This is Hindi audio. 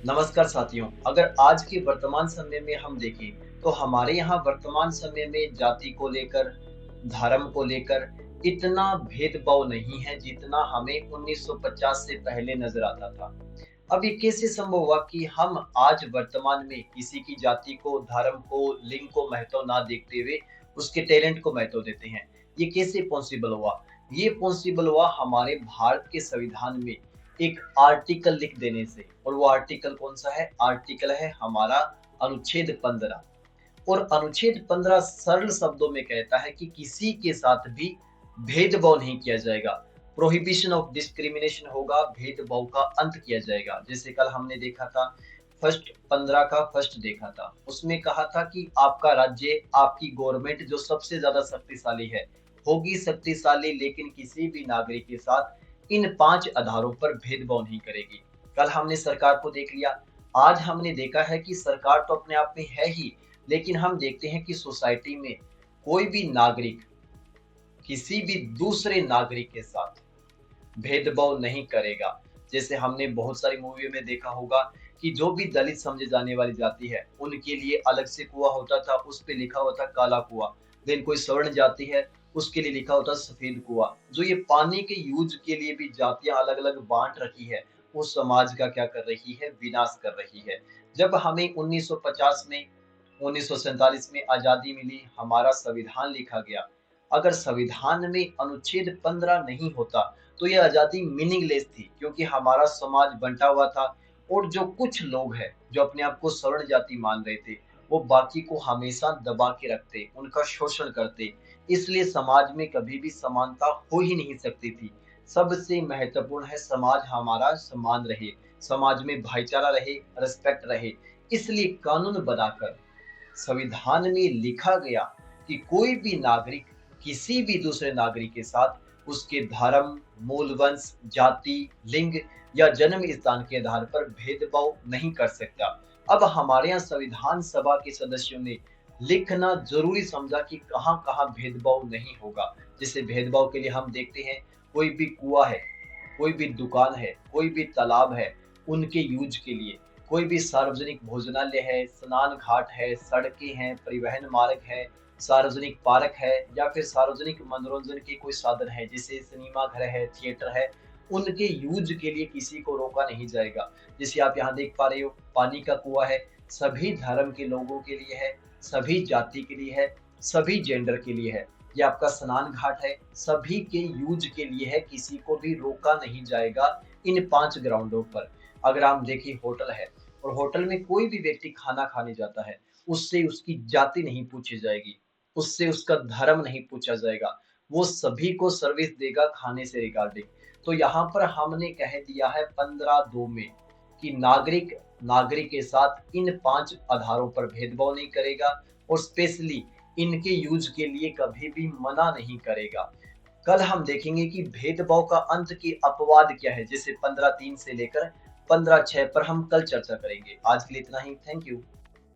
नमस्कार साथियों, अगर आज के वर्तमान समय में हम देखें तो हमारे यहाँ वर्तमान समय में जाति को लेकर, धर्म को लेकर इतना भेदभाव नहीं है जितना हमें 1950 से पहले नजर आता था। अब ये कैसे संभव हुआ कि हम आज वर्तमान में किसी की जाति को, धर्म को, लिंग को महत्व ना देखते हुए उसके टैलेंट को महत्व देते हैं? ये कैसे पॉसिबल हुआ? ये पॉसिबल हुआ हमारे भारत के संविधान में एक आर्टिकल लिख देने से। और वो आर्टिकल कौन सा है? आर्टिकल है हमारा अनुच्छेद 15। और अनुच्छेद 15 सरल शब्दों में कहता है कि किसी के साथ भी भेदभाव नहीं किया जाएगा। प्रोहिबिशन ऑफ डिस्क्रिमिनेशन होगा, भेदभाव का अंत किया जाएगा। जैसे कल हमने देखा था, फर्स्ट 15 का फर्स्ट देखा था, उसमें कहा था कि आपका राज्य, आपकी गवर्नमेंट जो सबसे ज्यादा शक्तिशाली है, होगी शक्तिशाली, लेकिन किसी भी नागरिक के साथ इन 5 आधारों पर भेदभाव नहीं करेगी। कल हमने सरकार को देख लिया। आज हमने देखा है कि सरकार तो अपने आप में है ही, लेकिन हम देखते हैं कि सोसाइटी में कोई भी नागरिक किसी भी दूसरे नागरिक के साथ भेदभाव नहीं करेगा। जैसे हमने बहुत सारी मूवियों में देखा होगा कि जो भी दलित समझे जाने वाली जाति है, उनके लिए अलग से कुआं होता था, उस पे लिखा हुआ था काला कुआं। देन कोई स्वर्ण जाति है, उसके लिए लिखा होता सफेद कुआं। जो ये पानी के यूज के लिए भी जातियां अलग अलग बांट रखी है, वो समाज का क्या कर रही है? विनाश कर रही है। जब हमें 1950 में, 1947 में आजादी मिली, हमारा संविधान लिखा गया। अगर संविधान में अनुच्छेद 15 नहीं होता तो ये आजादी मीनिंगलेस थी, क्योंकि हमारा समाज बंटा हुआ था। और जो कुछ लोग हैं जो अपने आप को स्वर्ण जाति मान रहे थे, वो बाकी को हमेशा दबा के रखते, उनका शोषण करते। इसलिए समाज में कभी भी समानता हो ही नहीं सकती थी। सबसे महत्वपूर्ण है समाज हमारा समान रहे, समाज में भाईचारा रहे, रिस्पेक्ट रहे। इसलिए कानून बनाकर संविधान में लिखा गया कि कोई भी नागरिक किसी भी दूसरे नागरिक के साथ उसके धर्म, मूल वंश, जाति, लिंग या जन्म स्थान के आधार पर भेदभाव नहीं कर सकता। अब हमारे यहाँ संविधान सभा के सदस्यों ने लिखना जरूरी समझा कि कहाँ कहाँ भेदभाव नहीं होगा। जैसे भेदभाव के लिए हम देखते हैं, कोई भी कुआं है, कोई भी दुकान है, कोई भी तालाब है, उनके यूज के लिए, कोई भी सार्वजनिक भोजनालय है, स्नान घाट है, सड़कें हैं, परिवहन मार्ग है, सार्वजनिक पार्क है, या फिर सार्वजनिक मनोरंजन के कोई साधन है जैसे सिनेमा घर है, थिएटर है, उनके यूज के लिए किसी को रोका नहीं जाएगा। जैसे आप यहाँ देख पा रहे हो, पानी का कुआं है, सभी धर्म के लोगों के लिए है, सभी जाति के लिए है, सभी जेंडर के लिए है। ये आपका स्नान घाट है, सभी के यूज के लिए है, किसी को भी रोका नहीं जाएगा इन 5 ग्राउंडों पर। अगर हम देखें, होटल है, और होटल में कोई भी व्यक्ति खाना खाने जाता है, उससे उसकी जाति नहीं पूछी जाएगी, उससे उसका धर्म नहीं पूछा जाएगा, वो सभी को सर्विस देगा खाने से रिगार्डिंग। तो यहाँ पर हमने कह दिया है 15(2) में कि नागरिक नागरिक के साथ इन 5 आधारों पर भेदभाव नहीं करेगा, और स्पेशली इनके यूज के लिए कभी भी मना नहीं करेगा। कल हम देखेंगे कि भेदभाव का अंत की अपवाद क्या है, जैसे 15(3) से लेकर 15(6) पर हम कल चर्चा करेंगे। आज के लिए इतना ही। Thank you.